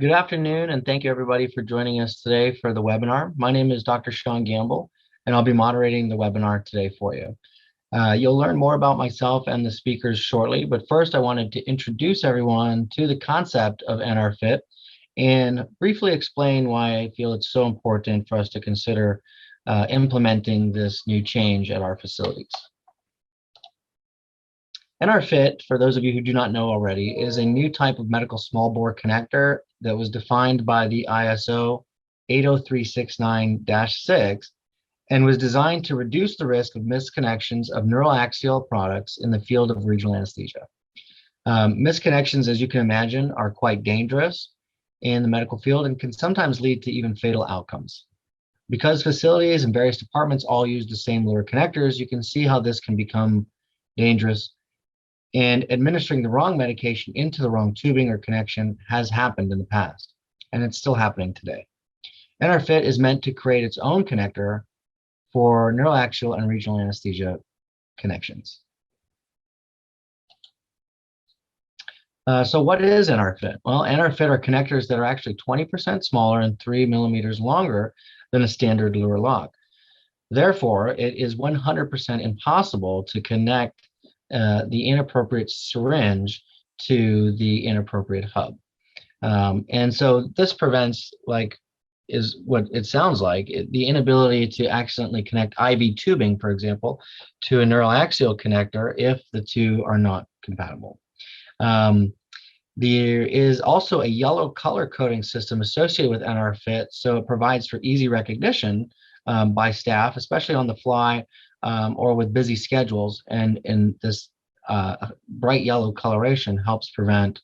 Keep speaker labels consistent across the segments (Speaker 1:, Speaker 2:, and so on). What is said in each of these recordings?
Speaker 1: Good afternoon, and thank you everybody for joining us today for the webinar. My name is Dr. Sean Gamble, and I'll be moderating the webinar today for you. You'll learn more about myself and the speakers shortly, but first I wanted to introduce everyone to the concept of NRFit and briefly explain why I feel it's so important for us to consider implementing this new change at our facilities. NRFit, for those of you who do not know already, is a new type of medical small bore connector that was defined by the ISO 80369-6 and was designed to reduce the risk of misconnections of neuraxial products in the field of regional anesthesia. Misconnections, as you can imagine, are quite dangerous in the medical field and can sometimes lead to even fatal outcomes. Because facilities and various departments all use the same Luer connectors, you can see how this can become dangerous. And administering the wrong medication into the wrong tubing or connection has happened in the past, and it's still happening today. NRFit is meant to create its own connector for neuraxial and regional anesthesia connections. So what is NRFit? Well, NRFit are connectors that are actually 20% smaller and 3 millimeters longer than a standard Luer lock. Therefore, it is 100% impossible to connect the inappropriate syringe to the inappropriate hub. And so this prevents, is what it sounds like, the inability to accidentally connect IV tubing, for example, to a neuraxial connector if the two are not compatible. There is also a yellow color coding system associated with NRFit, so it provides for easy recognition by staff, especially on the fly, or with busy schedules, and this bright yellow coloration helps prevent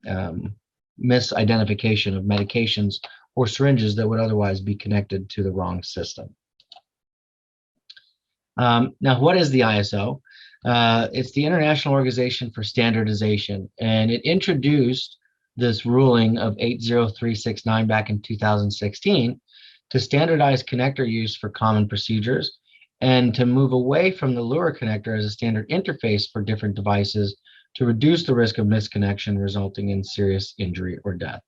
Speaker 1: misidentification of medications or syringes that would otherwise be connected to the wrong system. Now, what is the ISO? It's the International Organization for Standardization, and it introduced this ruling of 80369 back in 2016 to standardize connector use for common procedures and to move away from the Luer connector as a standard interface for different devices to reduce the risk of misconnection resulting in serious injury or death.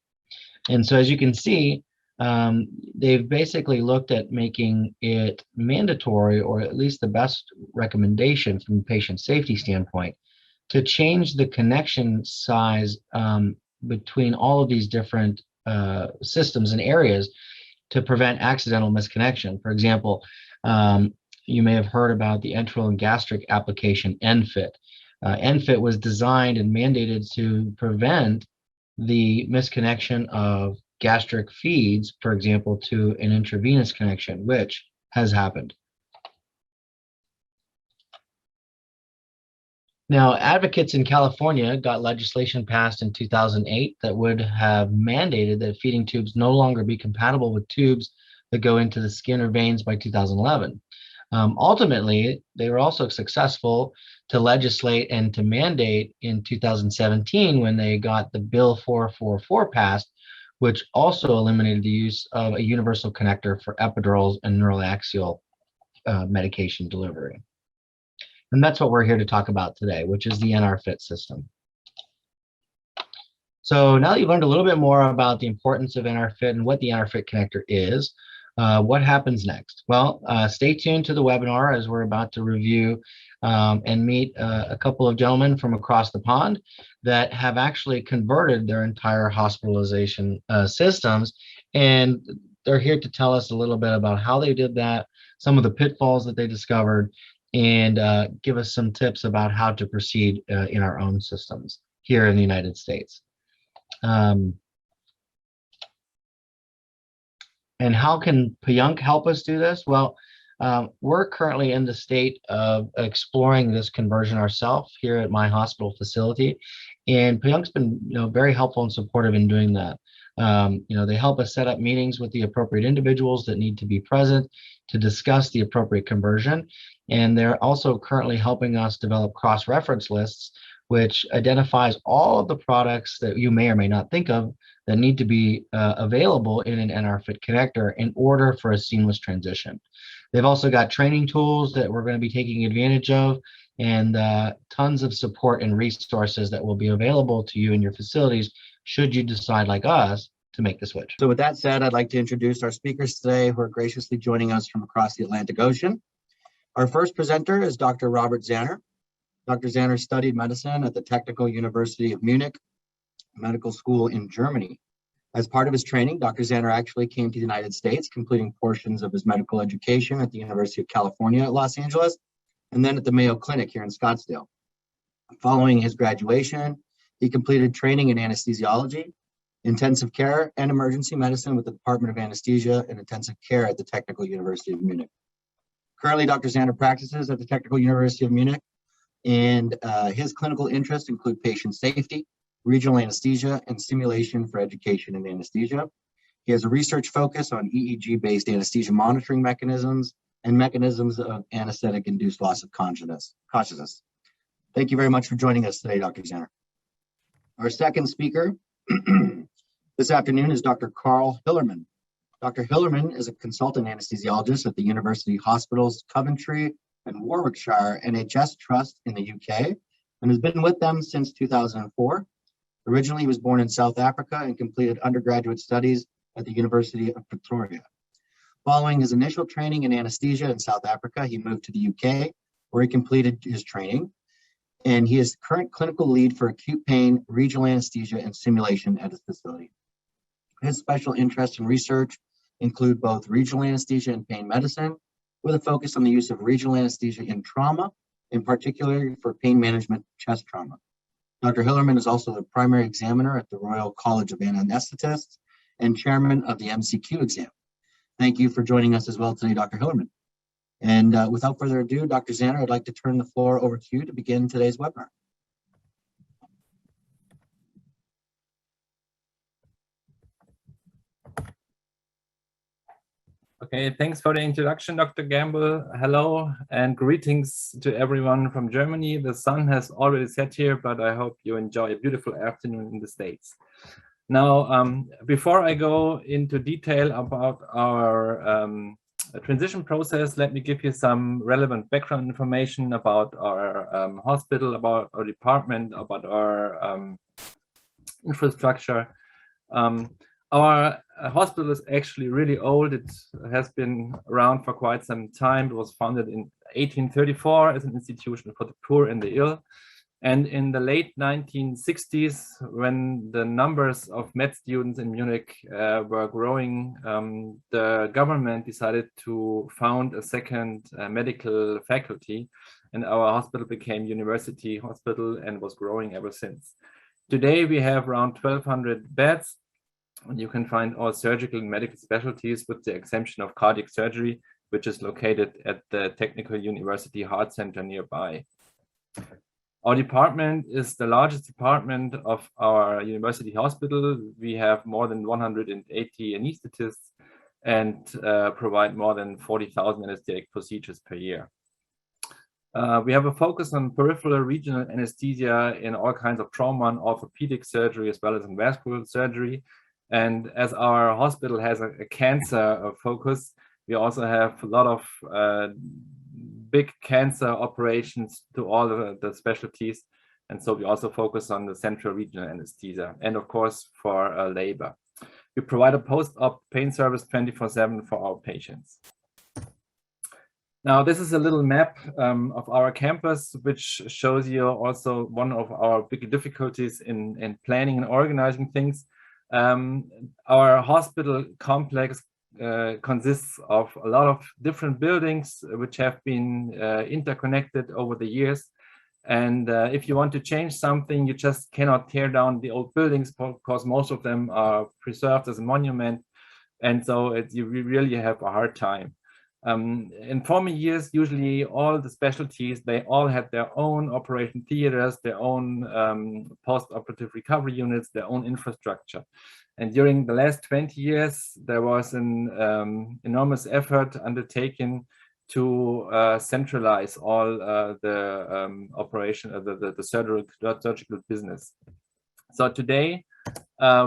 Speaker 1: And so as you can see, they've basically looked at making it mandatory, or at least the best recommendation from a patient safety standpoint, to change the connection size between all of these different systems and areas to prevent accidental misconnection. For example, you may have heard about the enteral and gastric application NFit. NFit was designed and mandated to prevent the misconnection of gastric feeds, for example, to an intravenous connection, which has happened. Now, advocates in California got legislation passed in 2008 that would have mandated that feeding tubes no longer be compatible with tubes that go into the skin or veins by 2011. Ultimately, they were also successful to legislate and to mandate in 2017 when they got the Bill 444 passed, which also eliminated the use of a universal connector for epidurals and neuraxial medication delivery. And that's what we're here to talk about today, which is the NRFit system. So now that you've learned a little bit more about the importance of NRFit and what the NRFit connector is, what happens next? Well, stay tuned to the webinar as we're about to review and meet a couple of gentlemen from across the pond that have actually converted their entire hospitalization systems. And they're here to tell us a little bit about how they did that, some of the pitfalls that they discovered, and give us some tips about how to proceed in our own systems here in the United States. And how can PAJUNK help us do this? Well, we're currently in the state of exploring this conversion ourselves here at my hospital facility, and PAJUNK's been, very helpful and supportive in doing that. They help us set up meetings with the appropriate individuals that need to be present to discuss the appropriate conversion, and they're also currently helping us develop cross-reference lists, which identifies all of the products that you may or may not think of that need to be available in an NRFit connector in order for a seamless transition. They've also got training tools that we're going to be taking advantage of, and tons of support and resources that will be available to you in your facilities should you decide, like us, make the switch.
Speaker 2: So with that said, I'd like to introduce our speakers today who are graciously joining us from across the Atlantic Ocean. Our first presenter is Dr. Robert Zanner. Dr. Zanner studied medicine at the Technical University of Munich Medical School in Germany. As part of his training, Dr. Zanner actually came to the United States, completing portions of his medical education at the University of California at Los Angeles, and then at the Mayo Clinic here in Scottsdale. Following his graduation, he completed training in anesthesiology, intensive care, and emergency medicine with the Department of Anesthesia and Intensive Care at the Technical University of Munich. Currently, Dr. Zanner practices at the Technical University of Munich, and his clinical interests include patient safety, regional anesthesia, and simulation for education in anesthesia. He has a research focus on EEG-based anesthesia monitoring mechanisms and mechanisms of anesthetic-induced loss of consciousness. Thank you very much for joining us today, Dr. Zanner. Our second speaker this afternoon is Dr. Carl Hillerman. Dr. Hillerman is a consultant anesthesiologist at the University Hospitals Coventry and Warwickshire NHS Trust in the UK and has been with them since 2004. Originally, he was born in South Africa and completed undergraduate studies at the University of Pretoria. Following his initial training in anesthesia in South Africa, he moved to the UK, where he completed his training, and he is the current clinical lead for acute pain, regional anesthesia, and simulation at his facility. His special interests in research include both regional anesthesia and pain medicine, with a focus on the use of regional anesthesia in trauma, in particular for pain management chest trauma. Dr. Hillerman is also the primary examiner at the Royal College of Anesthetists and chairman of the MCQ exam. Thank you for joining us as well today, Dr. Hillerman. And without further ado, Dr. Zanner, I'd like to turn the floor over to you to begin today's webinar.
Speaker 3: Okay, thanks for the introduction, Dr. Gamble. Hello and greetings to everyone from Germany. The sun has already set here, but I hope you enjoy a beautiful afternoon in the States. Now, before I go into detail about our transition process, let me give you some relevant background information about our hospital, about our department, about our infrastructure. Our hospital is actually really old. It has been around for quite some time. It was founded in 1834 as an institution for the poor and the ill. And in the late 1960s, when the numbers of med students in Munich were growing, the government decided to found a second medical faculty, and our hospital became University Hospital and was growing ever since. Today, we have around 1,200 beds. And you can find all surgical and medical specialties with the exemption of cardiac surgery, which is located at the Technical University Heart Center nearby. Our department is the largest department of our university hospital. We have more than 180 anesthetists and provide more than 40,000 anesthetic procedures per year. We have a focus on peripheral regional anesthesia in all kinds of trauma and orthopedic surgery, as well as in vascular surgery. And as our hospital has a cancer focus, we also have a lot of big cancer operations to all the specialties. And so we also focus on the central regional anesthesia and of course for labor. We provide a post-op pain service 24/7 for our patients. Now, this is a little map of our campus, which shows you also one of our big difficulties in planning and organizing things. Our hospital complex consists of a lot of different buildings which have been interconnected over the years. And if you want to change something, you just cannot tear down the old buildings because most of them are preserved as a monument. And so you really have a hard time. In former years, usually all the specialties, they all had their own operation theaters, their own post-operative recovery units, their own infrastructure. And during the last 20 years, there was an enormous effort undertaken to centralize all the operation of the surgical business. So today,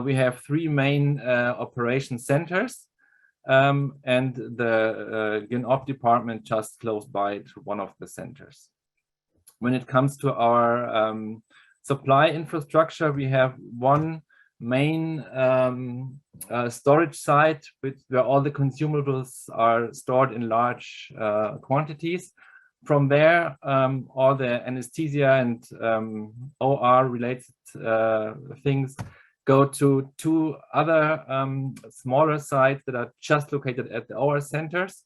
Speaker 3: we have three main operation centers. And the GENOP department just close by to one of the centers. When it comes to our supply infrastructure, we have one main storage site where all the consumables are stored in large quantities. From there, all the anesthesia and OR related things go to two other smaller sites that are just located at the OR centers.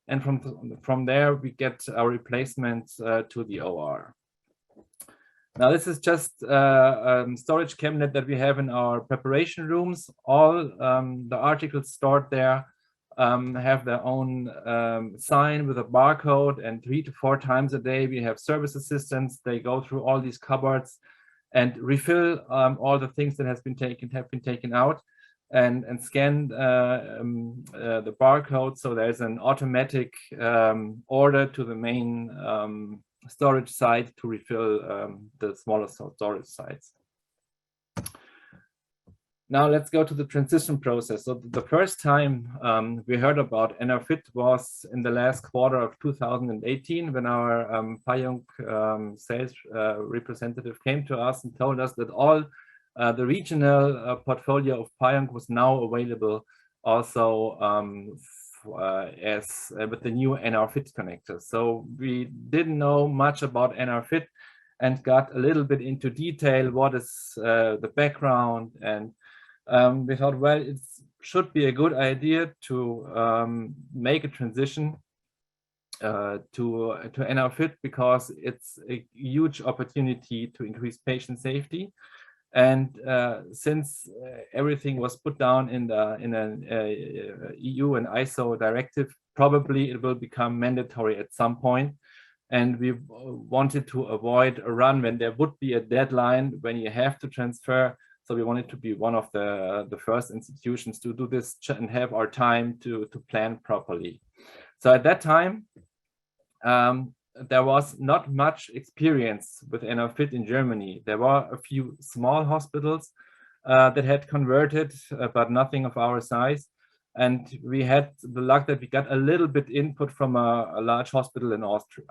Speaker 3: And from there, we get our replacements to the OR. Now, this is just a storage cabinet that we have in our preparation rooms. All the articles stored there have their own sign with a barcode, and 3 to 4 times a day we have service assistants. They go through all these cupboards and refill all the things that have been taken out and scan the barcode. So there's an automatic order to the main storage site to refill the smaller storage sites. Now let's go to the transition process. So the first time we heard about NRFit was in the last quarter of 2018, when our PAJUNK sales representative came to us and told us that all the regional portfolio of PAJUNK was now available also with the new NRFit connector. So we didn't know much about NRFit and got a little bit into detail. What is the background? And we thought, well, it should be a good idea to make a transition to NRFit, because it's a huge opportunity to increase patient safety. And since everything was put down in an EU and ISO directive, probably it will become mandatory at some point. And we wanted to avoid a run when there would be a deadline when you have to transfer. So we wanted to be one of the first institutions to do this and have our time to plan properly. So at that time, there was not much experience with NRFit in Germany. There were a few small hospitals that had converted, but nothing of our size. And we had the luck that we got a little bit input from a large hospital in Austria.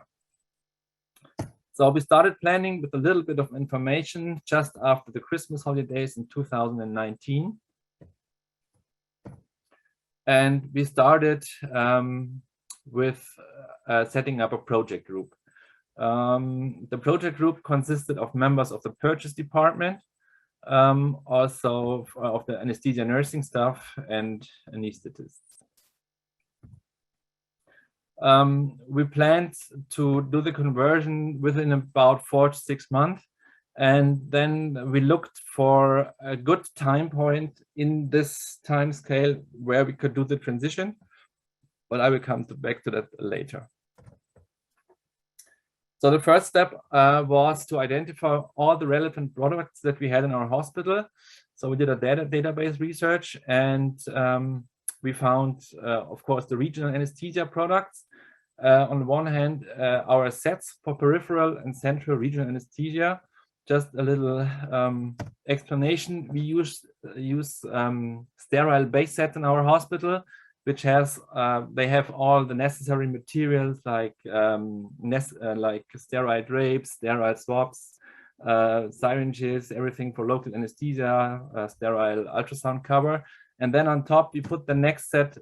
Speaker 3: So we started planning with a little bit of information just after the Christmas holidays in 2019. And we started with setting up a project group. The project group consisted of members of the purchase department, also of the anesthesia nursing staff and anesthetists. We planned to do the conversion within about 4 to 6 months. And then we looked for a good time point in this time scale where we could do the transition. But I will come back to that later. So the first step was to identify all the relevant products that we had in our hospital. So we did a database research, and we found, of course, the regional anesthesia products. On the one hand, our sets for peripheral and central regional anesthesia. Just a little explanation. We use sterile base sets in our hospital, which has they have all the necessary materials like sterile drapes, sterile swabs, syringes, everything for local anesthesia, sterile ultrasound cover. And then on top, we put the next set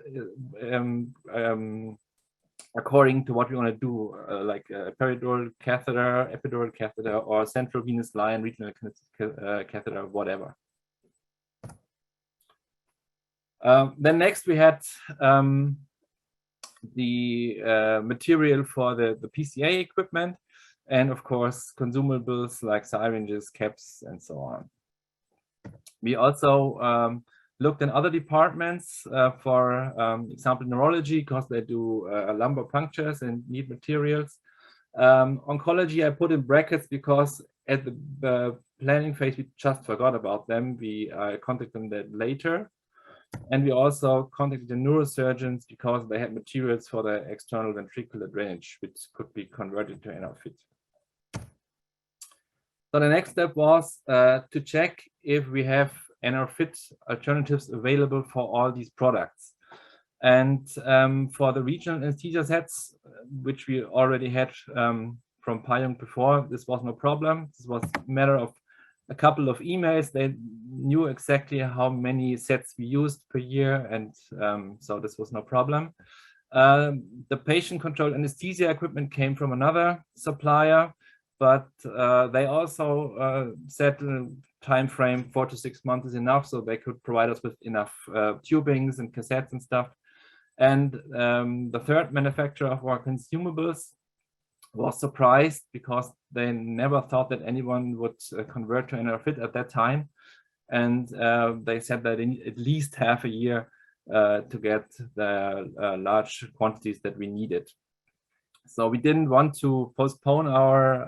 Speaker 3: according to what we want to do, like a peridural catheter, epidural catheter, or central venous line, regional catheter, whatever. Then next we had the material for the PCA equipment, and of course consumables like syringes, caps, and so on. We also looked in other departments, for example, neurology, because they do lumbar punctures and need materials. Oncology I put in brackets because at the planning phase we just forgot about them. We contacted them later. And we also contacted the neurosurgeons because they had materials for the external ventricular drainage, which could be converted to NRFit. So the next step was to check if we have NRFit alternatives available for all these products. And for the regional anesthesia sets, which we already had from PAJUNK before, this was no problem. This was a matter of a couple of emails. They knew exactly how many sets we used per year, and so this was no problem. The patient-controlled anesthesia equipment came from another supplier, but they also said time frame 4 to 6 months is enough, so they could provide us with enough tubings and cassettes and stuff. And the third manufacturer of our consumables was surprised because they never thought that anyone would convert to NRFit at that time. And they said that they need at least half a year to get the large quantities that we needed. So we didn't want to postpone our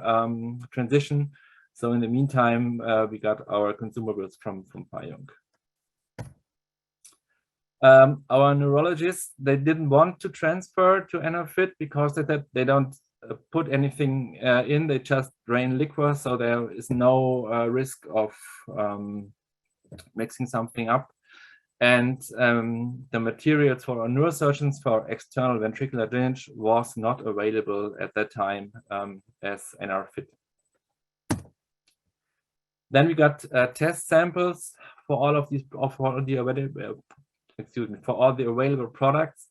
Speaker 3: transition. So in the meantime, we got our consumables from PAJUNK. Our neurologists, they didn't want to transfer to NRFit because they said they don't put anything in, they just drain liquor, so there is no risk of mixing something up. And the materials for our neurosurgeons for external ventricular drainage was not available at that time as NRFit. Then we got test samples for all of these, for all the available products,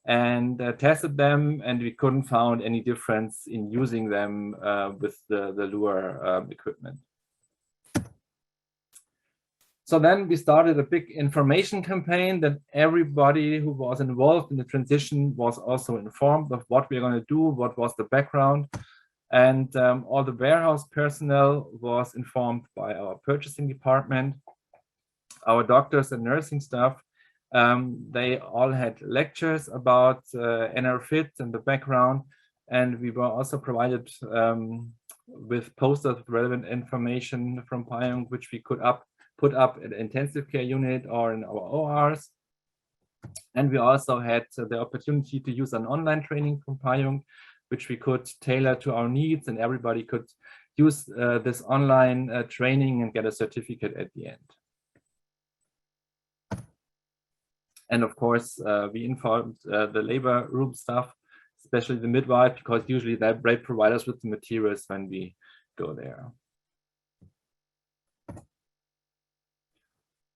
Speaker 3: and tested them, and we couldn't find any difference in using them with the Luer equipment. So then we started a big information campaign that everybody who was involved in the transition was also informed of what we're going to do, what was the background, and all the warehouse personnel was informed by our purchasing department, our doctors and nursing staff. They all had lectures about NRFit and the background, and we were also provided with posters of relevant information from PAJUNK, which we could put up at an intensive care unit or in our ORs. And we also had the opportunity to use an online training from PAJUNK, which we could tailor to our needs, and everybody could use this online training and get a certificate at the end. And of course, we informed the labor room staff, especially the midwife, because usually they provide us with the materials when we go there.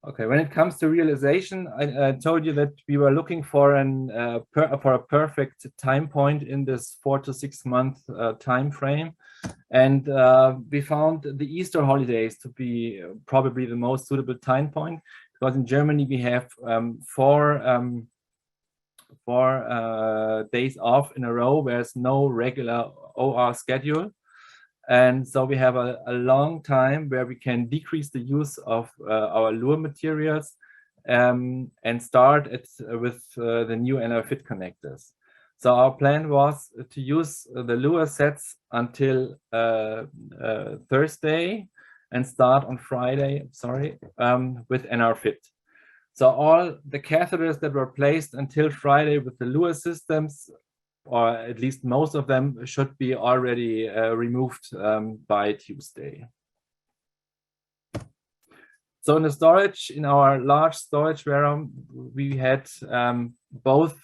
Speaker 3: Okay, when it comes to realization, I told you that we were looking for a perfect time point in this 4 to 6 month time frame, and we found the Easter holidays to be probably the most suitable time point, because in Germany we have four days off in a row. There's no regular OR schedule. And so we have a long time where we can decrease the use of our Luer materials and start with the new NRFit connectors. So our plan was to use the Luer sets until Thursday and start on Friday, with NRFit. So all the catheters that were placed until Friday with the Luer systems, or at least most of them, should be already removed by Tuesday. So in the storage, in our large storage warehouse, we had both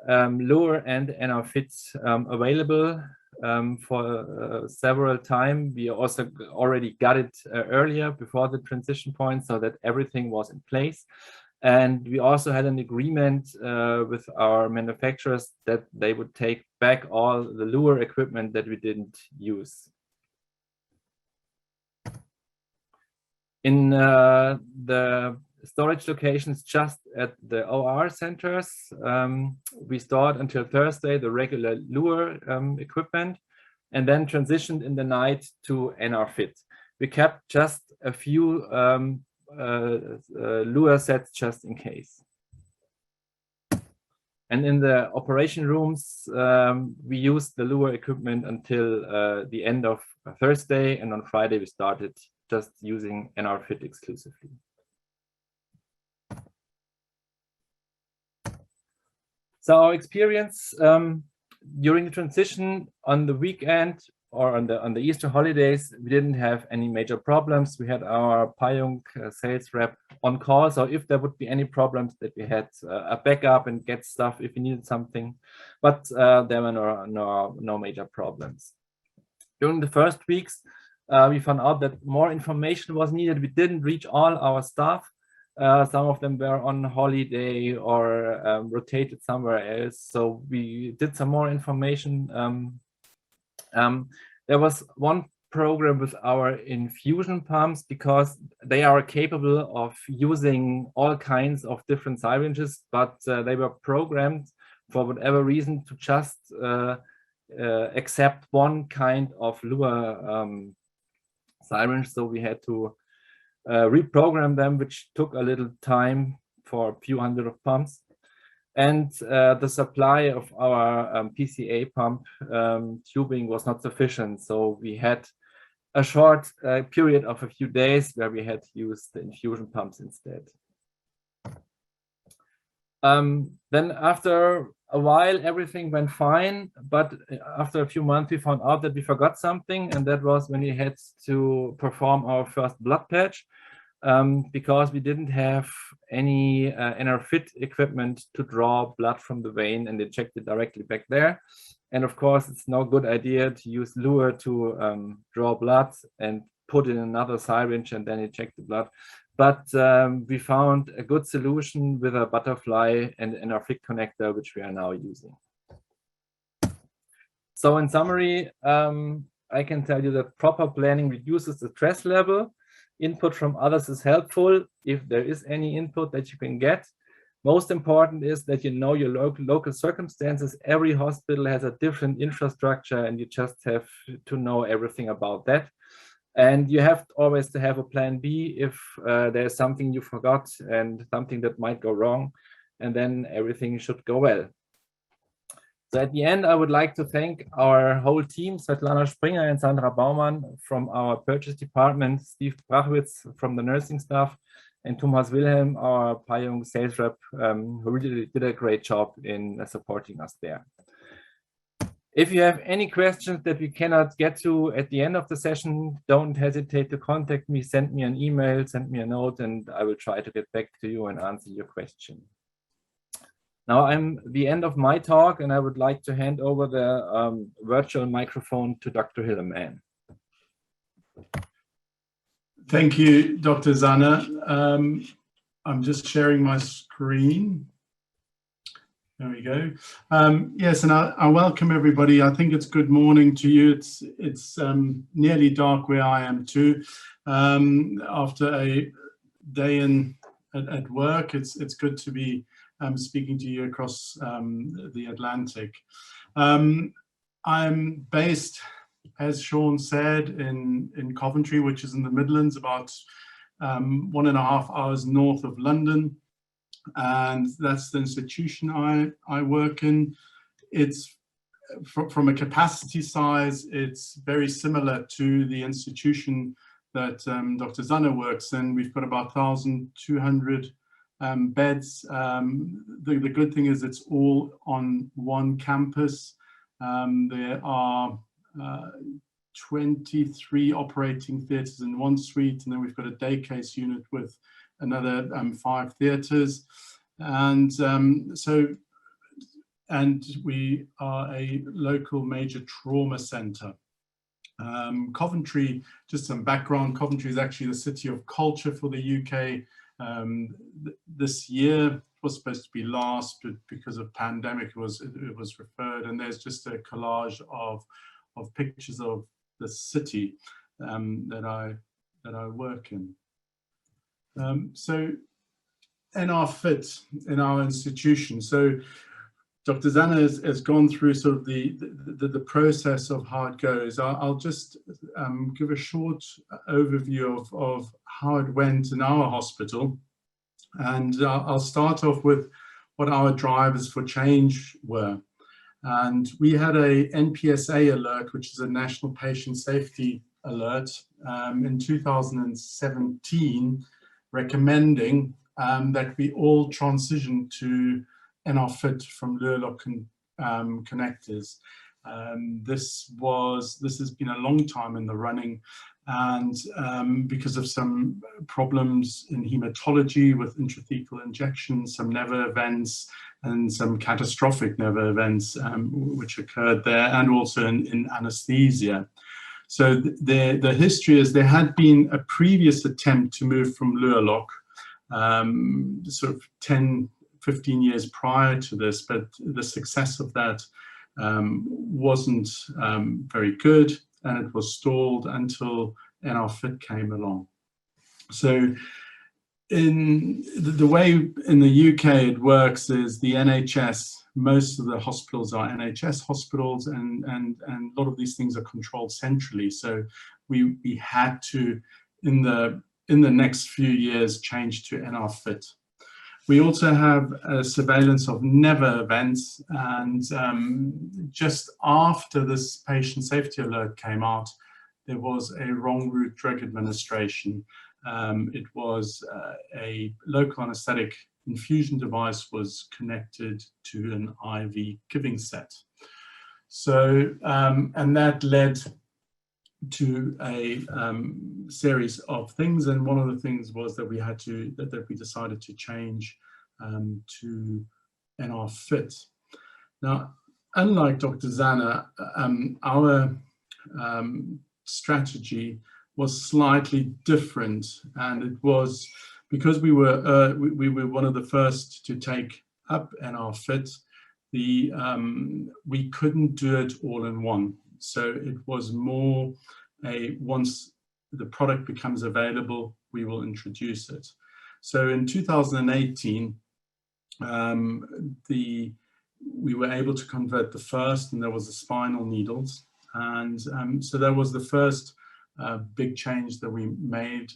Speaker 3: Luer and NRFit available for several times. We also already got it earlier before the transition point, so that everything was in place. And we also had an agreement with our manufacturers that they would take back all the Luer equipment that we didn't use. In the storage locations just at the OR centers, we stored until Thursday the regular Luer equipment, and then transitioned in the night to NRFit. We kept just a few Luer sets just in case. And in the operation rooms, we used the Luer equipment until the end of Thursday, and on Friday we started just using NRFit exclusively. So our experience during the transition on the weekend or on the Easter holidays, we didn't have any major problems. We had our PAJUNK sales rep on call, so if there would be any problems, that we had a backup and get stuff if we needed something, but there were no major problems. During the first weeks, we found out that more information was needed. We didn't reach all our staff. Some of them were on holiday or rotated somewhere else. So we did some more information. There was one program with our infusion pumps, because they are capable of using all kinds of different syringes, but they were programmed for whatever reason to just accept one kind of Luer syringe. So we had to reprogram them, which took a little time for a few hundred of pumps. And the supply of our PCA pump tubing was not sufficient. So we had a short period of a few days where we had to use the infusion pumps instead. Then after a while, everything went fine. But after a few months, we found out that we forgot something. And that was when we had to perform our first blood patch. Because we didn't have any NRFit equipment to draw blood from the vein and inject it directly back there. And of course, it's no good idea to use Luer to draw blood and put in another syringe and then inject the blood. But we found a good solution with a butterfly and an NRFit connector, which we are now using. So in summary, I can tell you that proper planning reduces the stress level. Input from others is helpful if there is any input that you can get. Most important is that you know your local circumstances. Every hospital has a different infrastructure, and you just have to know everything about that. And you have always to have a plan B if there's something you forgot and something that might go wrong, and then everything should go well. So at the end, I would like to thank our whole team, Svetlana Springer and Sandra Baumann from our purchase department, Steve Brachwitz from the nursing staff, and Thomas Wilhelm, our PAJUNK sales rep, who really did a great job in supporting us there. If you have any questions that we cannot get to at the end of the session, don't hesitate to contact me, send me an email, send me a note, and I will try to get back to you and answer your question. Now I'm the end of my talk, and I would like to hand over the virtual microphone to Dr. Hillermann.
Speaker 4: Thank you, Dr. Zanner. I'm just sharing my screen. There we go. Yes, and I welcome everybody. I think it's good morning to you. It's nearly dark where I am too. After a day at work, it's good to be speaking to you across the Atlantic. I'm based, as Sean said, in Coventry, which is in the Midlands, about 1.5 hours north of London. And that's the institution I work in. It's from a capacity size, it's very similar to the institution that Dr. Zanner works in. We've got about 1,200 beds. The good thing is it's all on one campus. There are 23 operating theatres in one suite, and then we've got a day case unit with another 5 theatres. And and we are a local major trauma centre. Coventry, just some background, Coventry is actually the city of culture for the UK. This year, it was supposed to be last, but because of pandemic, it was referred, and there's just a collage of pictures of the city that I work in. So NRFit in our institution. So Dr. Zanner has gone through sort of the process of how it goes. I'll just give a short overview of how it went in our hospital. And I'll start off with what our drivers for change were. And we had a NPSA alert, which is a National Patient Safety Alert, in 2017, recommending that we all transition to NRFit from Luer connectors. This has been a long time in the running, and because of some problems in hematology with intrathecal injections, some never events, and some catastrophic never events which occurred there, and also in anesthesia. So the history is there had been a previous attempt to move from Luer lock, sort of 10, 15 years prior to this, but the success of that wasn't very good, and it was stalled until NRFit came along. So in the way in the UK it works is the NHS, most of the hospitals are NHS hospitals, and a lot of these things are controlled centrally. So we had to, in the next few years, change to NRFit. We also have a surveillance of never events, and just after this patient safety alert came out, there was a wrong route drug administration. It was a local anesthetic infusion device was connected to an IV giving set. So, and that led to a series of things, and one of the things was that we had to, that we decided to change to NRFit. Now, unlike Dr. Zanner, our strategy was slightly different, and it was because we were one of the first to take up NRFit. We couldn't do it all in one, so it was more a once the product becomes available, we will introduce it. So in 2018, we were able to convert the first, and there was the spinal needles, and so that was the first big change that we made.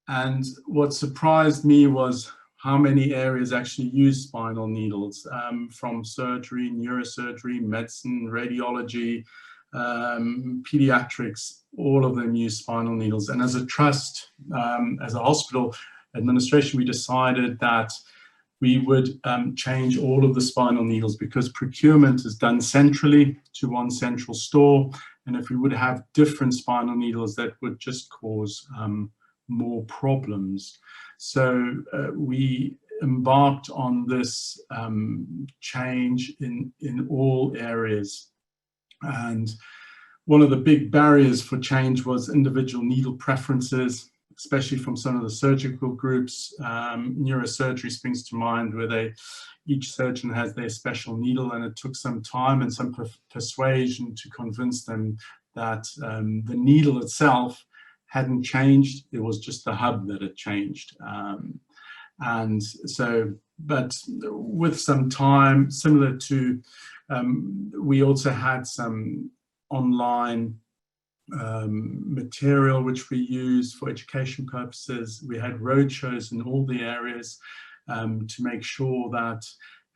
Speaker 4: And what surprised me was how many areas actually use spinal needles, from surgery, neurosurgery, medicine, radiology, pediatrics, all of them use spinal needles. And as a trust, as a hospital administration, we decided that we would change all of the spinal needles, because procurement is done centrally to one central store. And if we would have different spinal needles, that would just cause more problems. So we embarked on this change in all areas. And one of the big barriers for change was individual needle preferences, especially from some of the surgical groups. Neurosurgery springs to mind, where each surgeon has their special needle, and it took some time and some persuasion to convince them that the needle itself hadn't changed, it was just the hub that had changed. And so, but with some time, similar to, we also had some online material which we use for education purposes. We had roadshows in all the areas to make sure that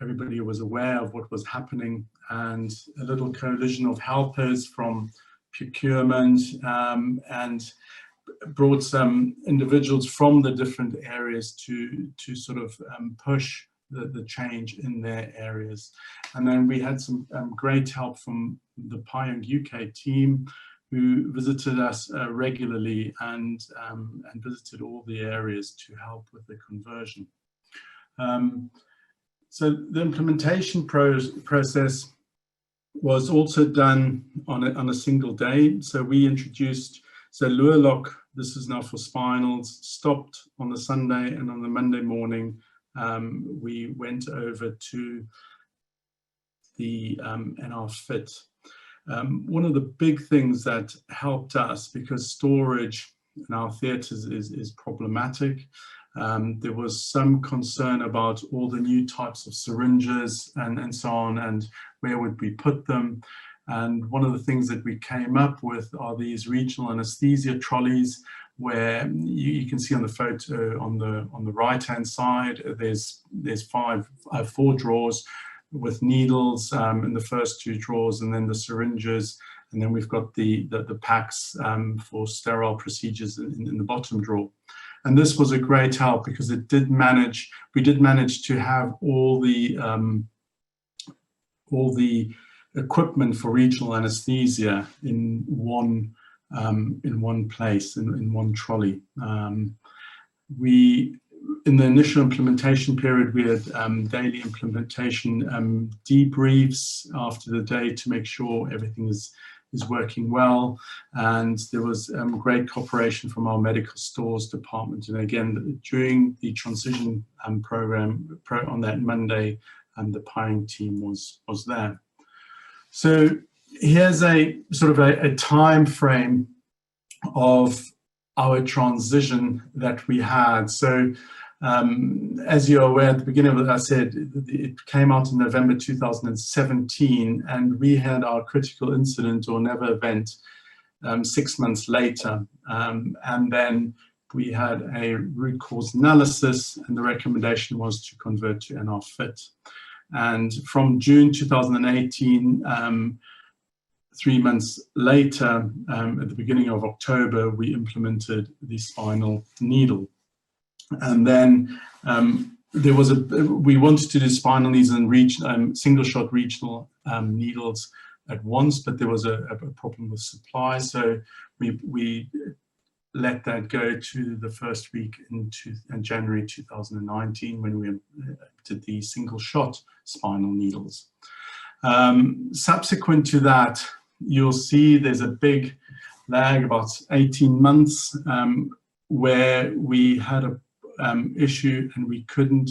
Speaker 4: everybody was aware of what was happening, and a little coalition of helpers from procurement, and brought some individuals from the different areas to sort of push the change in their areas. And then we had some great help from the PAJUNK UK team, who visited us regularly and visited all the areas to help with the conversion. So the implementation process was also done on a single day. So we introduced, so Luer lock, this is now for spinals, stopped on the Sunday, and on the Monday morning, we went over to the NRFit. One of the big things that helped us, because storage in our theatres is problematic, there was some concern about all the new types of syringes and so on, and where would we put them. And one of the things that we came up with are these regional anesthesia trolleys, where you can see on the photo on the right hand side, there's 4 drawers with needles in the first 2 drawers, and then the syringes, and then we've got the packs for sterile procedures in the bottom drawer. And this was a great help, because we did manage to have all the equipment for regional anesthesia in one place, in one trolley. In the initial implementation period, we had daily implementation debriefs after the day to make sure everything is is working well, and there was great cooperation from our medical stores department. And again, during the transition program on that Monday, the PAJUNK team was there. So here's a sort of a time frame of our transition that we had. So as you're aware, at the beginning of it, I said it came out in November 2017, and we had our critical incident or never event 6 months later. And then we had a root cause analysis, and the recommendation was to convert to NRFit. And from June 2018, 3 months later, at the beginning of October, we implemented the spinal needle. And then we wanted to do spinal needles and single shot regional needles at once, but there was a problem with supply. So we let that go to the first week in January 2019, when we did the single shot spinal needles. Subsequent to that, you'll see there's a big lag, about 18 months, where we had a issue and we couldn't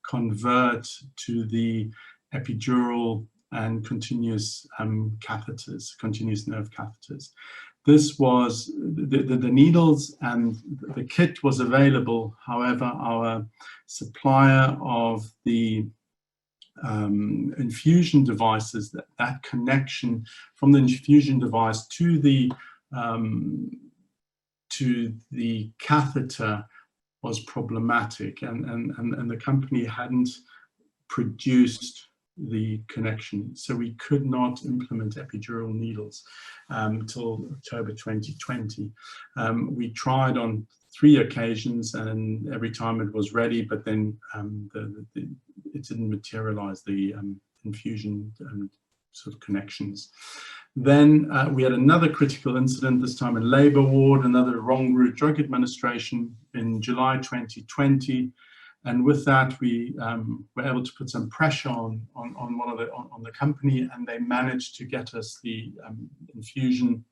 Speaker 4: convert to the epidural and continuous catheters, continuous nerve catheters. This was, the needles and the kit was available. However, our supplier of the infusion devices, that connection from the infusion device to the catheter was problematic, and the company hadn't produced the connection, so we could not implement epidural needles until October 2020. We tried on 3 occasions, and every time it was ready, but then it didn't materialize, the infusion sort of connections. Then we had another critical incident, this time in labor ward, another wrong route drug administration in July 2020. And with that, we were able to put some pressure on the company, and they managed to get us the infusion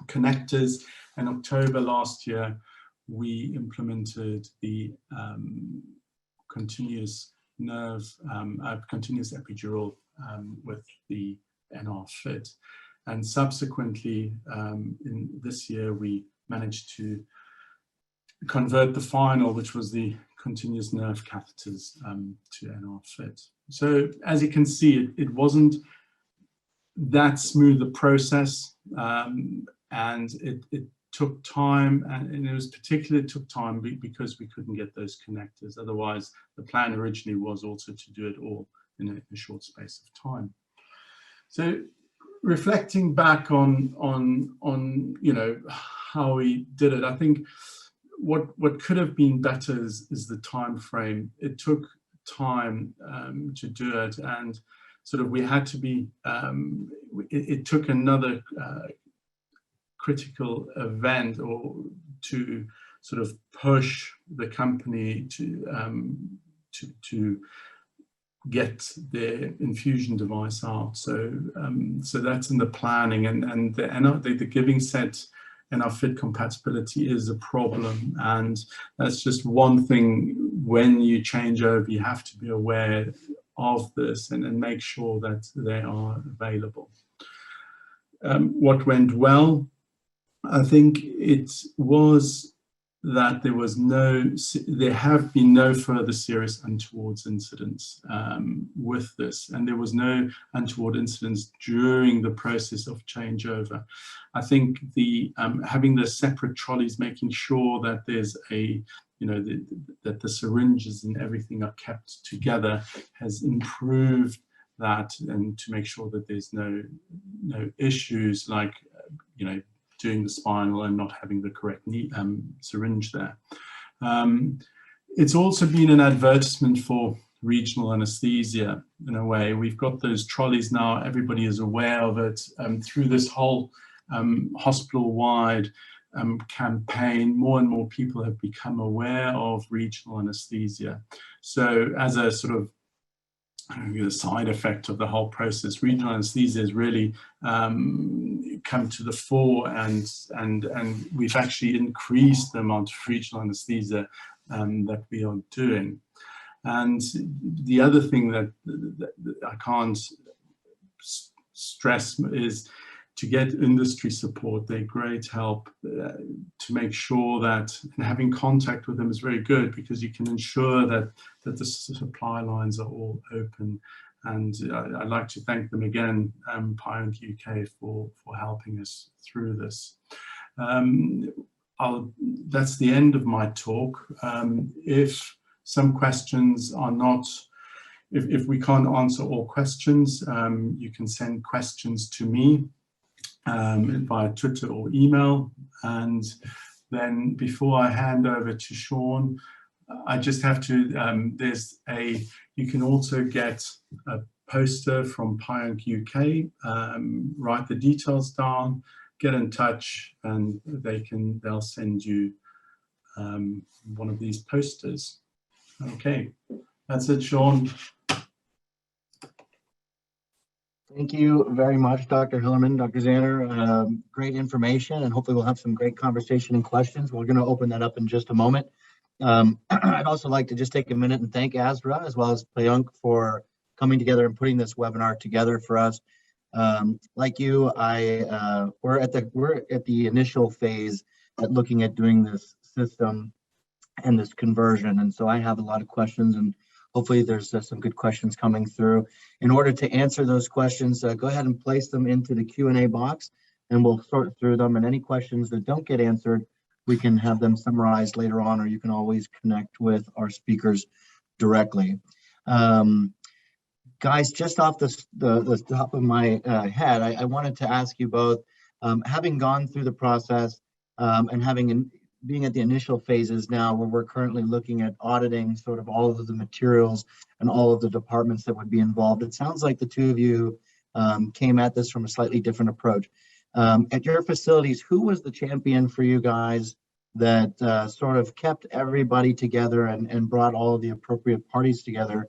Speaker 4: connectors. In October last year, we implemented the continuous epidural with the NRFit. And subsequently, in this year, we managed to convert the final, which was the continuous nerve catheters, to NRFit. So as you can see, it wasn't that smooth a process, and it took time, and it was particularly took time because we couldn't get those connectors. Otherwise, the plan originally was also to do it all in a short space of time. So reflecting back on how we did it, I think what could have been better is the time frame. It took time to do it, and sort of we had to be. It took another critical event or to sort of push the company to get the infusion device out. So so that's in the planning, and the giving set NRFit compatibility is a problem, and that's just one thing. When you change over, you have to be aware of this and make sure that they are available. What went well, I think it was that there have been no further serious untoward incidents with this, and there was no untoward incidents during the process of changeover. I think having the separate trolleys, making sure that there's that the syringes and everything are kept together, has improved that, and to make sure that there's no issues like doing the spinal and not having the correct syringe there. It's also been an advertisement for regional anesthesia in a way. We've got those trolleys now, everybody is aware of it, through this whole hospital-wide campaign. More and more people have become aware of regional anesthesia. So as a sort of the side effect of the whole process, regional anesthesia is really come to the fore, and we've actually increased the amount of regional anesthesia that we are doing. And the other thing that I can't stress is to get industry support. They're great help to make sure that, and having contact with them is very good, because you can ensure that the supply lines are all open. And I'd like to thank them again, PAJUNK UK, for helping us through this. That's the end of my talk. If some questions are not, if we can't answer all questions, you can send questions to me via Twitter or email. And then before I hand over to Sean, I just have to, you can also get a poster from PAJUNK UK, write the details down, get in touch, and they'll send you one of these posters. Okay, that's it, Sean.
Speaker 2: Thank you very much, Dr. Hillerman, Dr. Zanner. Great information, and hopefully we'll have some great conversation and questions. We're going to open that up in just a moment. I'd also like to just take a minute and thank ASRA as well as PAJUNK for coming together and putting this webinar together for us. Like you, we're at the initial phase at looking at doing this system and this conversion, and so I have a lot of questions, and hopefully there's some good questions coming through. In order to answer those questions, go ahead and place them into the Q&A box, and we'll sort through them. And any questions that don't get answered, we can have them summarized later on, or you can always connect with our speakers directly. Guys, just off the top of my head, I wanted to ask you both, having gone through the process and being at the initial phases now, where we're currently looking at auditing sort of all of the materials and all of the departments that would be involved, it sounds like the two of you came at this from a slightly different approach. At your facilities, who was the champion for you guys that sort of kept everybody together and brought all of the appropriate parties together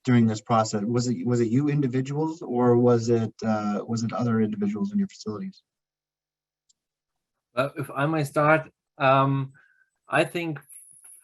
Speaker 2: during this process? Was it you individuals, or was it other individuals in your facilities?
Speaker 3: If I may start, I think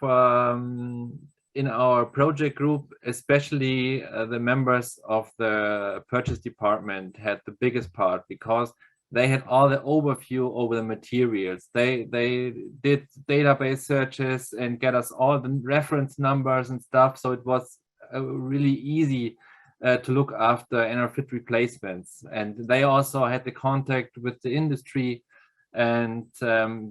Speaker 3: in our project group, especially the members of the purchase department had the biggest part, because they had all the overview over the materials. They did database searches and get us all the reference numbers and stuff. So it was really easy to look after NRFit replacements. And they also had the contact with the industry, and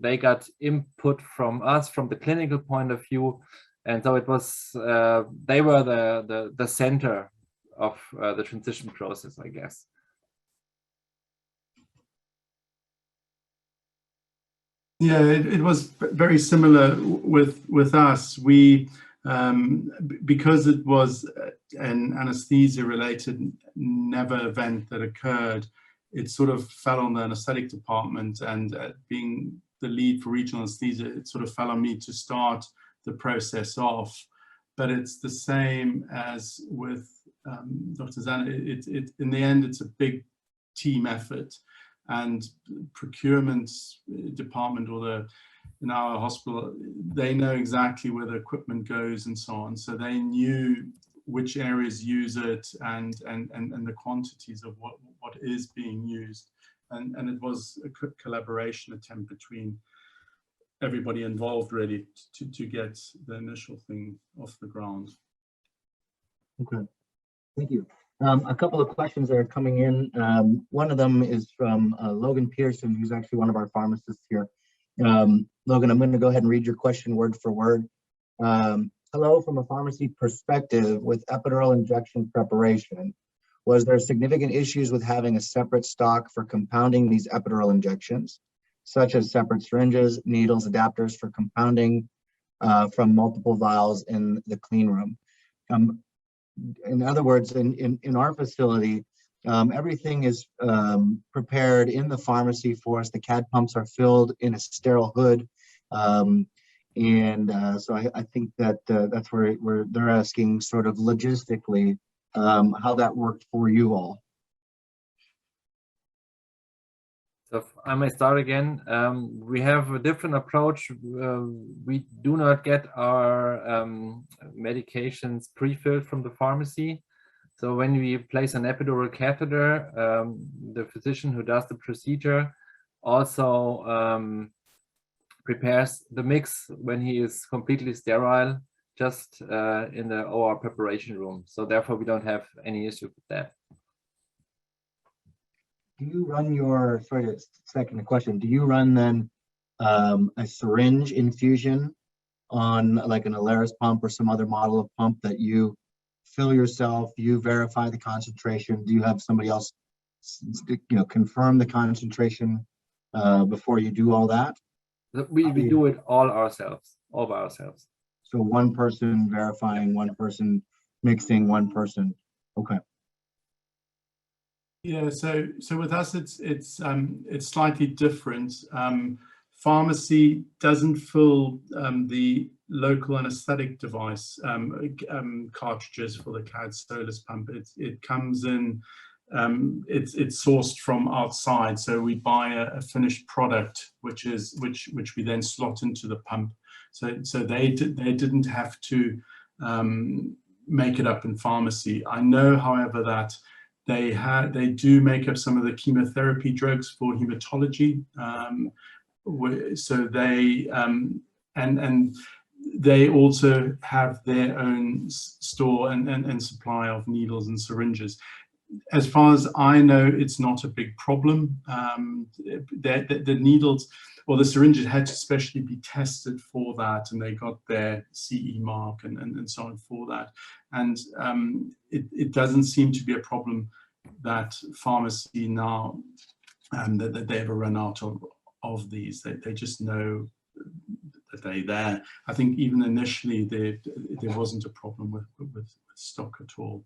Speaker 3: they got input from us from the clinical point of view. And so it was, they were the center of the transition process, I guess.
Speaker 4: Yeah, it was very similar with us. We, because it was an anesthesia-related never event that occurred, it sort of fell on the anesthetic department, and being the lead for regional anesthesia, it sort of fell on me to start the process off. But it's the same as with Dr. Zanner. In the end, it's a big team effort, and procurement department, or in our hospital, they know exactly where the equipment goes and so on. So they knew which areas use it and the quantities of what is being used. And it was a collaboration attempt between everybody involved, really, to get the initial thing off the ground.
Speaker 2: Okay, thank you. A couple of questions that are coming in. One of them is from Logan Pearson, who's actually one of our pharmacists here. Logan, I'm going to go ahead and read your question word for word. Hello, from a pharmacy perspective, with epidural injection preparation, was there significant issues with having a separate stock for compounding these epidural injections, such as separate syringes, needles, adapters for compounding from multiple vials in the clean room? In other words, in our facility, everything is prepared in the pharmacy for us. The CAD pumps are filled in a sterile hood. So I think that that's where they're asking sort of logistically how that worked for you all.
Speaker 3: So I may start again. We have a different approach. We do not get our medications pre-filled from the pharmacy. So when we place an epidural catheter, the physician who does the procedure also prepares the mix when he is completely sterile, just in the OR preparation room. So therefore, we don't have any issue with that.
Speaker 2: Do you run your, sorry to second question, do you run then a syringe infusion on like an Alaris pump or some other model of pump that you fill yourself, you verify the concentration? Do you have somebody else, confirm the concentration before you do all that?
Speaker 3: We do it all ourselves, all by ourselves.
Speaker 2: So one person verifying, one person mixing, one person, okay.
Speaker 4: Yeah, so with us, it's slightly different. Pharmacy doesn't fill the local anesthetic device cartridges for the CAD Solus pump. It comes in, it's sourced from outside. So we buy a finished product, which we then slot into the pump. So they didn't have to make it up in pharmacy. I know, however, that they do make up some of the chemotherapy drugs for hematology. So they and they also have their own store and supply of needles and syringes. As far as I know, it's not a big problem. The needles or the syringes had to specially be tested for that, and they got their CE mark and so on for that. And it doesn't seem to be a problem that pharmacy now that they ever run out of these. They just know that they're there. I think even initially there wasn't a problem with stock at all.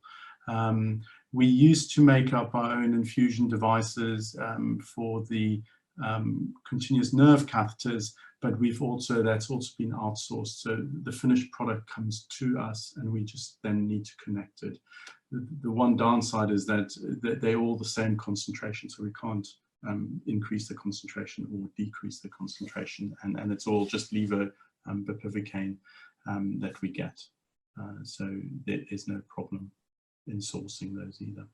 Speaker 4: We used to make up our own infusion devices for the continuous nerve catheters, but that's also been outsourced. So the finished product comes to us and we just then need to connect it. The one downside is that they're all the same concentration, so we can't increase the concentration or decrease the concentration, and it's all just levo bupivacaine that we get. So there is no problem in sourcing those either.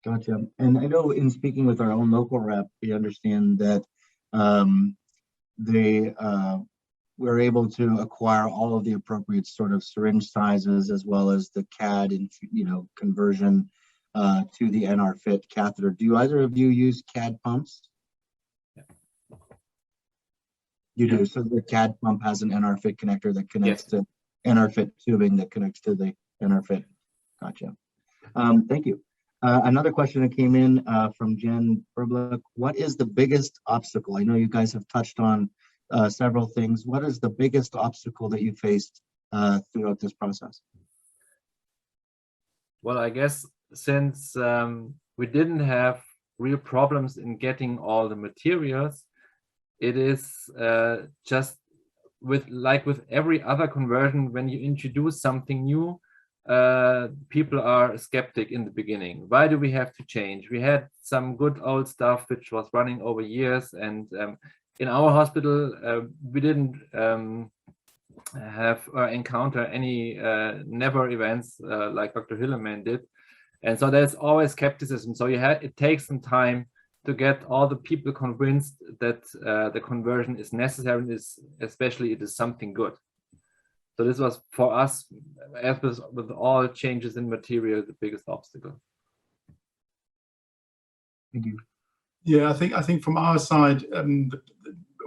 Speaker 2: Gotcha. And I know in speaking with our own local rep, we understand that we're able to acquire all of the appropriate sort of syringe sizes as well as the CAD and conversion to the NRFit catheter. Do either of you use CAD pumps?
Speaker 3: Yeah.
Speaker 2: You do. So the CAD pump has an NRFit connector that connects to NRFit tubing that connects to the NRFit. Gotcha. Thank you. Another question that came in from Jen Burblock. What is the biggest obstacle? I know you guys have touched on several things. What is the biggest obstacle that you faced throughout this process?
Speaker 3: Well, I guess since we didn't have real problems in getting all the materials, it is just with every other conversion, when you introduce something new, people are skeptic in the beginning. Why do we have to change? We had some good old stuff which was running over years, and in our hospital we didn't have or encounter any never events like Dr. Hillermann did, and so there's always skepticism. So it takes some time to get all the people convinced that the conversion is necessary, and especially it is something good. So this was for us, as with all changes in material, the biggest obstacle.
Speaker 2: Thank you.
Speaker 4: Yeah, I think from our side,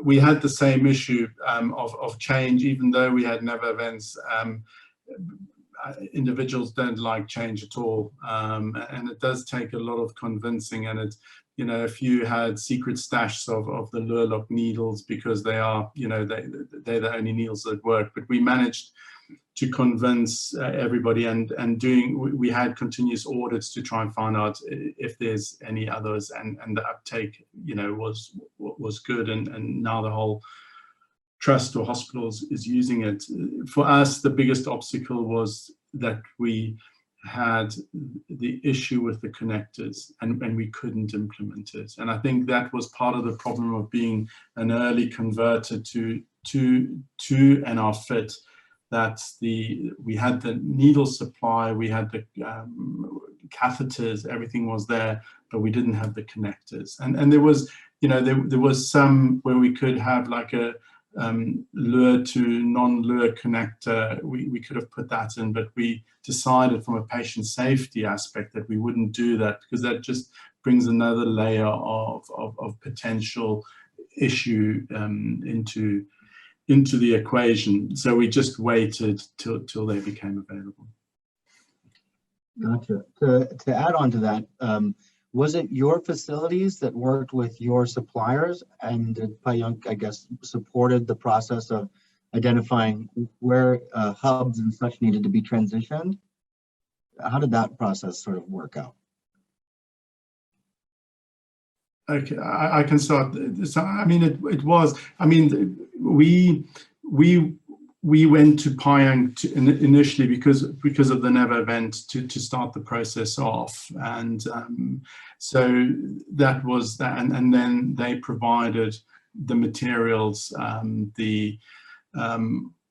Speaker 4: we had the same issue of change, even though we had never events. Individuals don't like change at all, and it does take a lot of convincing. And it, if you had secret stashes of the Luer needles because they are, they're the only needles that work, but we managed to convince everybody, and we had continuous audits to try and find out if there's any others, and the uptake was good, and now the whole trust or hospitals is using it. For us, the biggest obstacle was that we had the issue with the connectors, and we couldn't implement it. And I think that was part of the problem of being an early converter to NRFit, that we had the needle supply, we had the catheters, everything was there, but we didn't have the connectors. And there was, you know, there was some where we could have like a Luer to non-Luer connector. We could have put that in, but we decided from a patient safety aspect that we wouldn't do that, because that just brings another layer of potential issue into the equation. So we just waited till they became available.
Speaker 2: Gotcha. To add on to that, was it your facilities that worked with your suppliers, and did PAJUNK, I guess, supported the process of identifying where hubs and such needed to be transitioned? How did that process sort of work out?
Speaker 4: Okay, I can start. So, I mean, it was, I mean, we went to PAJUNK initially because of the Never event to start the process off, and so that was that, and then they provided the materials,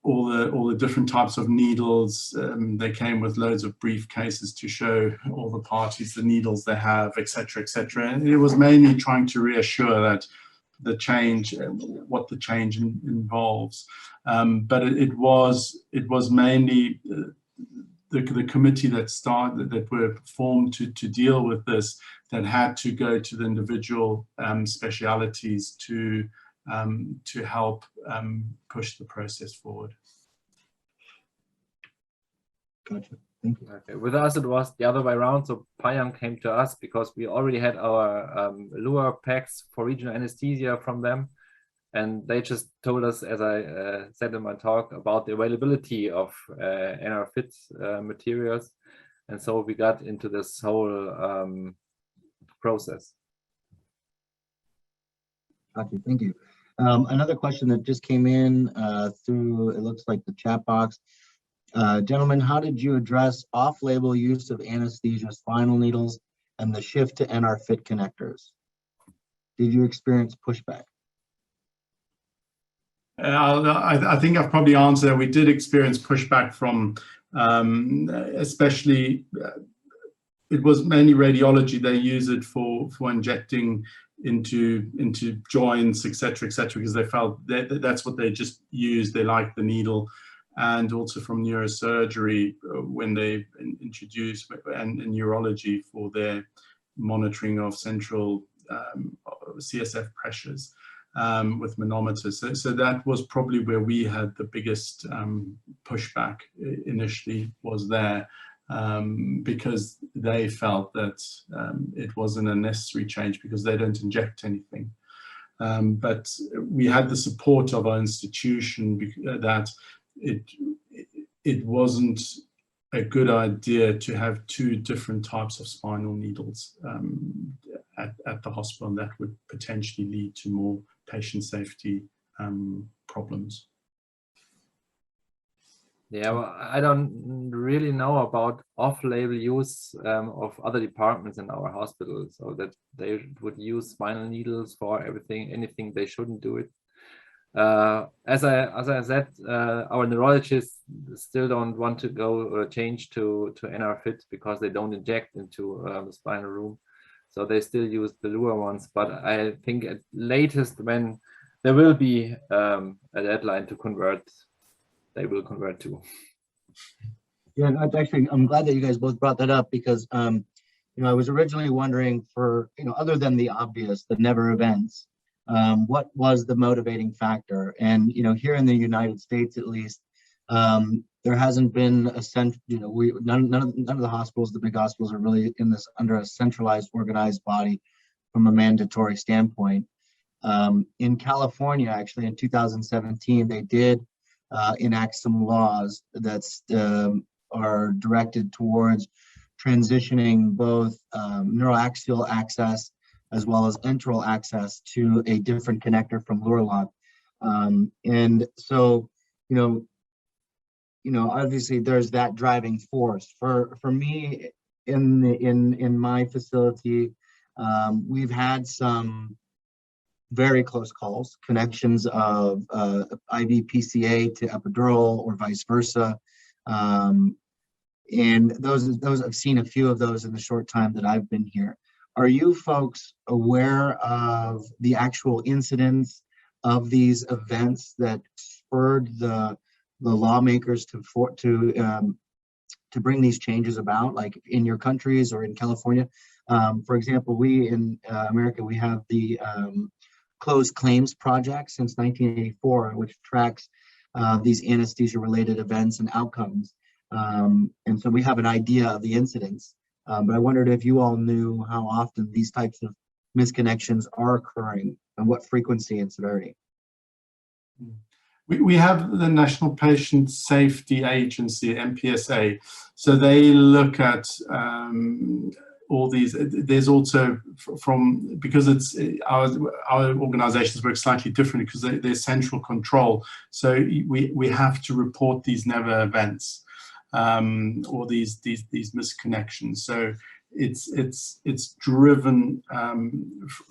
Speaker 4: all the different types of needles. They came with loads of briefcases to show all the parties the needles they have, etc., etc. And it was mainly trying to reassure that the change, what the change involves. But it was mainly the committee that were formed to deal with this, that had to go to the individual specialities to help push the process forward.
Speaker 2: Gotcha. Thank you.
Speaker 3: Okay. With us, it was the other way around. So PAJUNK came to us because we already had our Luer packs for regional anesthesia from them. And they just told us, as I said in my talk, about the availability of NRFit materials. And so we got into this whole process.
Speaker 2: Gotcha. Thank you. Another question that just came in through, it looks like the chat box. Gentlemen, how did you address off-label use of anesthesia spinal needles and the shift to NRFit connectors? Did you experience pushback?
Speaker 4: I think I've probably answered. We did experience pushback from, especially, it was mainly radiology. They use it for injecting into joints, etc., because they felt that's what they just used. They liked the needle. And also from neurosurgery, when they introduced, and neurology for their monitoring of central CSF pressures with manometers. So that was probably where we had the biggest pushback initially, was there, because they felt that it wasn't a necessary change because they don't inject anything. But we had the support of our institution that it wasn't a good idea to have two different types of spinal needles at the hospital, and that would potentially lead to more patient safety problems.
Speaker 3: Yeah, well, I don't really know about off-label use of other departments in our hospital, so that they would use spinal needles for anything they shouldn't do it. As I said, our neurologists still don't want to go or change to NRFit because they don't inject into the spinal room, so they still use the Luer ones. But I think at latest, when there will be a deadline to convert, they will convert too.
Speaker 2: Yeah, that's actually, I'm glad that you guys both brought that up, because you know, I was originally wondering, for, you know, other than the obvious, the never events, what was the motivating factor? And, you know, here in the United States, at least, there hasn't been a none of the hospitals, the big hospitals, are really in this under a centralized, organized body from a mandatory standpoint. In California, actually, in 2017, they did enact some laws that are directed towards transitioning both neuraxial access as well as enteral access to a different connector from Luer lock. And so, you know, obviously there's that driving force. For me, in my facility, we've had some very close calls, connections of IV PCA to epidural or vice versa. And those I've seen a few of those in the short time that I've been here. Are you folks aware of the actual incidents of these events that spurred the lawmakers to bring these changes about, like in your countries or in California? For example, we in America, we have the Closed Claims Project since 1984, which tracks these anesthesia-related events and outcomes. And so we have an idea of the incidents, but I wondered if you all knew how often these types of misconnections are occurring and what frequency and severity.
Speaker 4: We have the National Patient Safety Agency, NPSA, so they look at all these. There's also because it's our organizations work slightly differently because there's central control, so we have to report these never events or these misconnections. So it's driven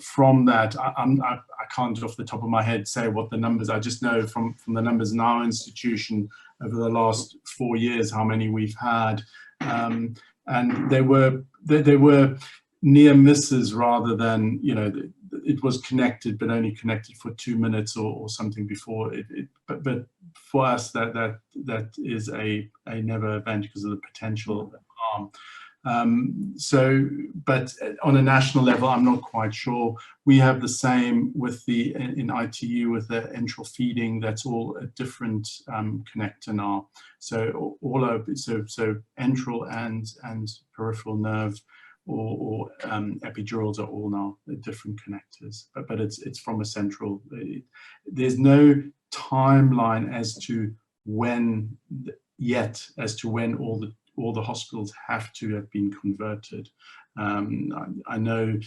Speaker 4: from that. I can't off the top of my head say what the numbers. I just know from the numbers in our institution over the last 4 years how many we've had, and they were near misses rather than it was connected but only connected for 2 minutes or something before it. But for us that is a never event because of the potential harm. But on a national level, I'm not quite sure. We have the same with in ITU with the enteral feeding. That's all a different connector now. So so enteral and peripheral nerve or epidurals are all now different connectors. But it's from a central. There's no timeline as to when all the hospitals have to have been converted. I know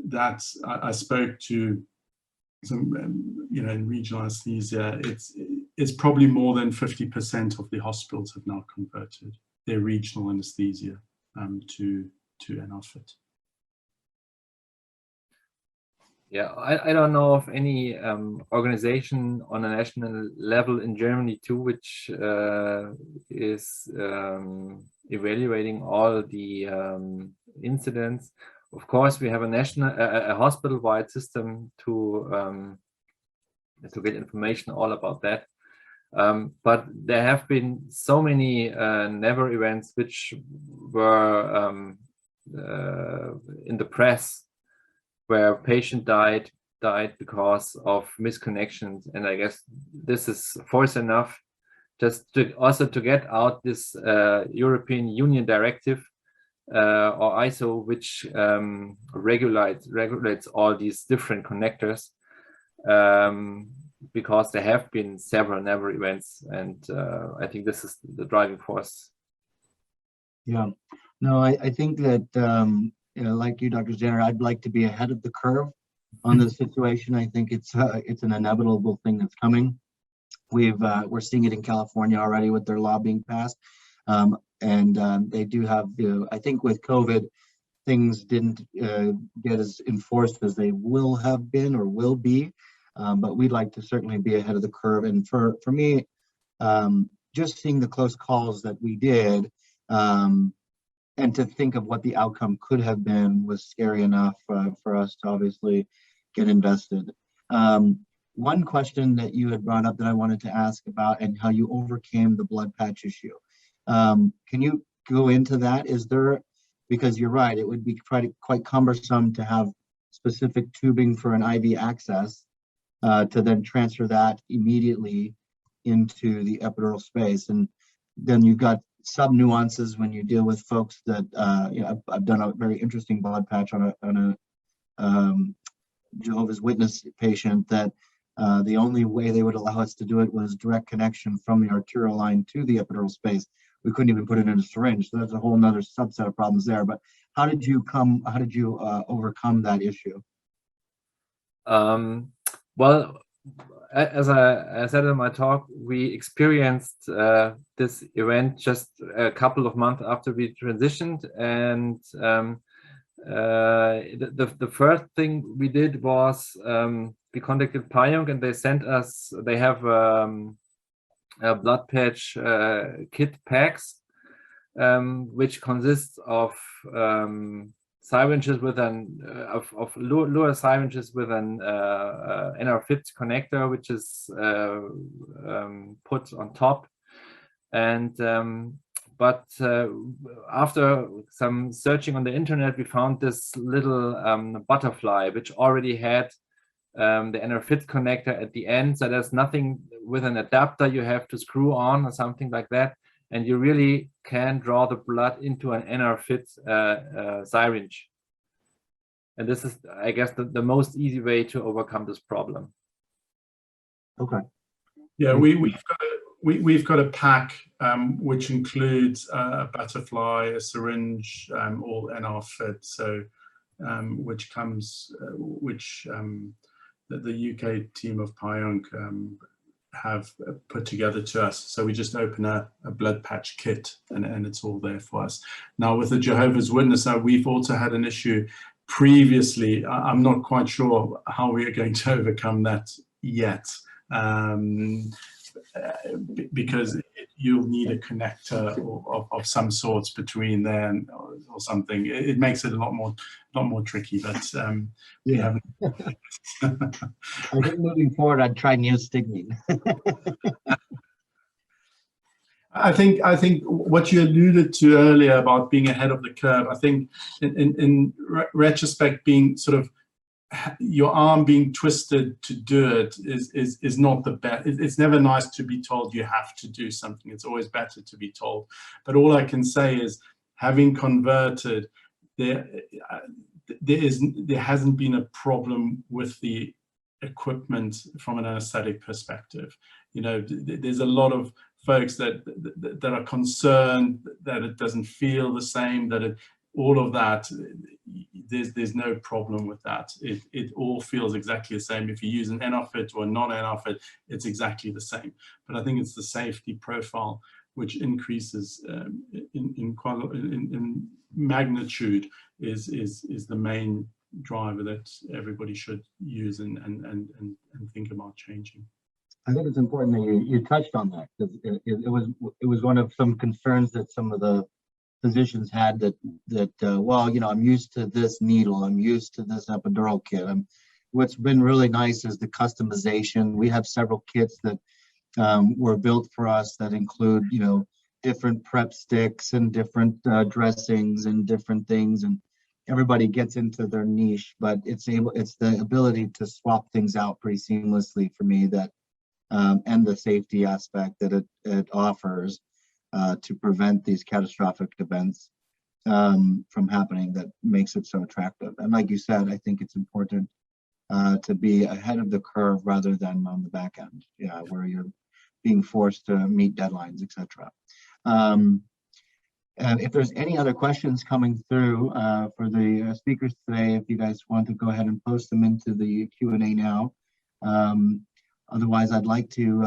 Speaker 4: that I spoke to some, in regional anesthesia, it's probably more than 50% of the hospitals have now converted their regional anesthesia to NRFit.
Speaker 3: Yeah, I don't know of any organization on a national level in Germany too, which is evaluating all the incidents. Of course, we have a hospital-wide system to get information all about that. But there have been so many never events which were in the press, where a patient died because of misconnections, and I guess this is force enough just to get out this European Union directive or ISO, which regulates all these different connectors, because there have been several never events, and I think this is the driving force.
Speaker 2: Yeah, no, I think that like you, Dr. Zanner, I'd like to be ahead of the curve on this situation. I think it's an inevitable thing that's coming. We're seeing it in California already with their law being passed, and they do have. I think with COVID, things didn't get as enforced as they will have been or will be, but we'd like to certainly be ahead of the curve. And for me, just seeing the close calls that we did. And to think of what the outcome could have been was scary enough for us to obviously get invested. One question that you had brought up that I wanted to ask about and how you overcame the blood patch issue. Can you go into that? Because you're right, it would be quite cumbersome to have specific tubing for an IV access to then transfer that immediately into the epidural space. And then you've got sub nuances when you deal with folks that I've done a very interesting blood patch on a Jehovah's Witness patient that the only way they would allow us to do it was direct connection from the arterial line to the epidural space. We couldn't even put it in a syringe, so that's a whole nother subset of problems there. But how did you overcome that issue?
Speaker 3: Well, as I said in my talk, we experienced this event just a couple of months after we transitioned, and the first thing we did was we contacted PAJUNK, and they sent us. They have a blood patch kit packs, which consists of syringes with an of Luer syringes with an NRFit connector, which is put on top. And but after some searching on the internet, we found this little butterfly which already had the NRFit connector at the end. So there's nothing with an adapter you have to screw on or something like that. And you really can draw the blood into an NRFit syringe. And this is, I guess, the most easy way to overcome this problem.
Speaker 2: Okay.
Speaker 4: Yeah, we've got a pack which includes a butterfly, a syringe, all NRFit. So which comes, the UK team of PAJUNK have put together to us. So we just open a blood patch kit and it's all there for us. Now with the Jehovah's Witness, we've also had an issue previously. I'm not quite sure how we are going to overcome that yet, because you'll need a connector of some sorts between there or something. It makes it a lot more tricky, but we haven't.
Speaker 2: I think moving forward, I'd try neostigmine.
Speaker 4: I think what you alluded to earlier about being ahead of the curve, I think in retrospect, being sort of your arm being twisted to do it is not the best. It's never nice to be told you have to do something. It's always better to be told. But all I can say is, having converted, there hasn't been a problem with the equipment from an anesthetic perspective. You know, there's a lot of folks that are concerned that it doesn't feel the same, that all of that. There's no problem with that. It all feels exactly the same. If you use an NRFit or a non-NRFit, it's exactly the same. But I think it's the safety profile which increases in magnitude is the main driver that everybody should use and think about changing.
Speaker 2: I think it's important that you touched on that, because it was one of some concerns that some of the physicians had, that well, you know, I'm used to this needle, I'm used to this epidural kit. What's been really nice is the customization. We have several kits that were built for us that include, you know, different prep sticks and different dressings and different things, and everybody gets into their niche, but it's the ability to swap things out pretty seamlessly for me, that and the safety aspect that it offers to prevent these catastrophic events from happening, that makes it so attractive. And like you said, I think it's important to be ahead of the curve rather than on the back end, where you're being forced to meet deadlines, etc. And if there's any other questions coming through for the speakers today, if you guys want to go ahead and post them into the Q&A now. Otherwise, I'd like to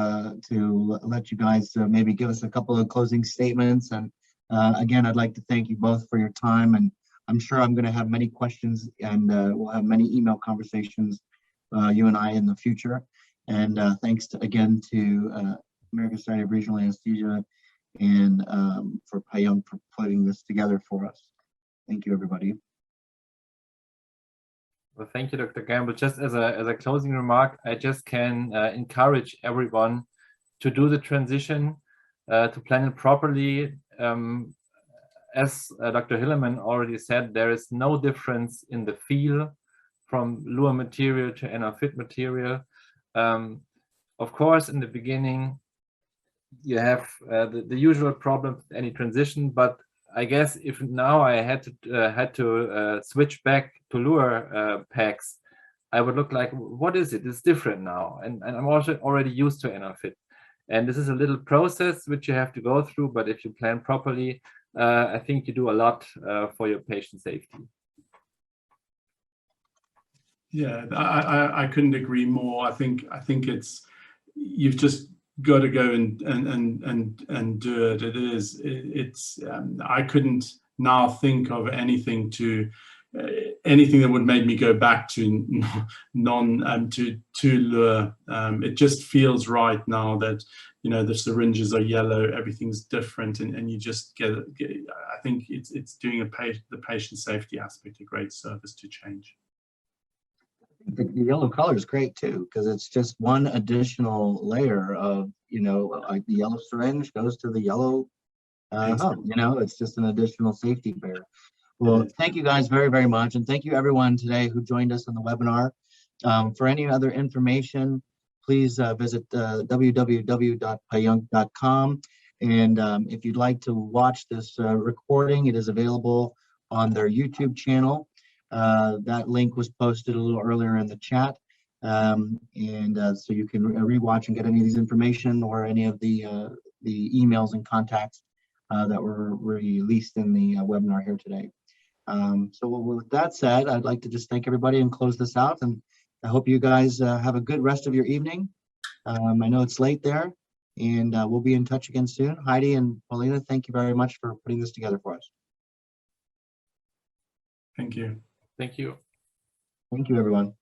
Speaker 2: let you guys maybe give us a couple of closing statements. And again, I'd like to thank you both for your time. And I'm sure I'm going to have many questions, and we'll have many email conversations, you and I, in the future. And thanks again to American Society of Regional Anesthesia and for PAJUNK for putting this together for us. Thank you, everybody.
Speaker 3: Well, thank you, Dr. Gamble. Just as a closing remark, I just can encourage everyone to do the transition, to plan it properly. As Dr. Hillerman already said, there is no difference in the feel from Luer material to NRFit material. Of course, in the beginning, you have the usual problem with any transition, but I guess if now I had to switch back to Luer packs, I would look like, what is it? It's different now, and I'm also already used to NRFit. And this is a little process which you have to go through, but if you plan properly, I think you do a lot for your patient safety.
Speaker 4: Yeah, I couldn't agree more. I think it's, you've just got to go and do it. It's I couldn't now think of anything anything that would make me go back to Luer. It just feels right now that, you know, the syringes are yellow, everything's different, and you just get I think it's doing the patient safety aspect a great service to change.
Speaker 2: The yellow color is great too, because it's just one additional layer of, you know, like the yellow syringe goes to the yellow hub, you know, it's just an additional safety barrier. Well, thank you guys very, very much. And thank you everyone today who joined us on the webinar. For any other information, please visit www.PAJUNK.com. And if you'd like to watch this recording, it is available on their YouTube channel. That link was posted a little earlier in the chat. So you can rewatch and get any of these information or any of the emails and contacts that were released in the webinar here today. So with that said, I'd like to just thank everybody and close this out. And I hope you guys have a good rest of your evening. I know it's late there, and we'll be in touch again soon. Heidi and Paulina, thank you very much for putting this together for us.
Speaker 4: Thank you.
Speaker 3: Thank you.
Speaker 2: Thank you, everyone.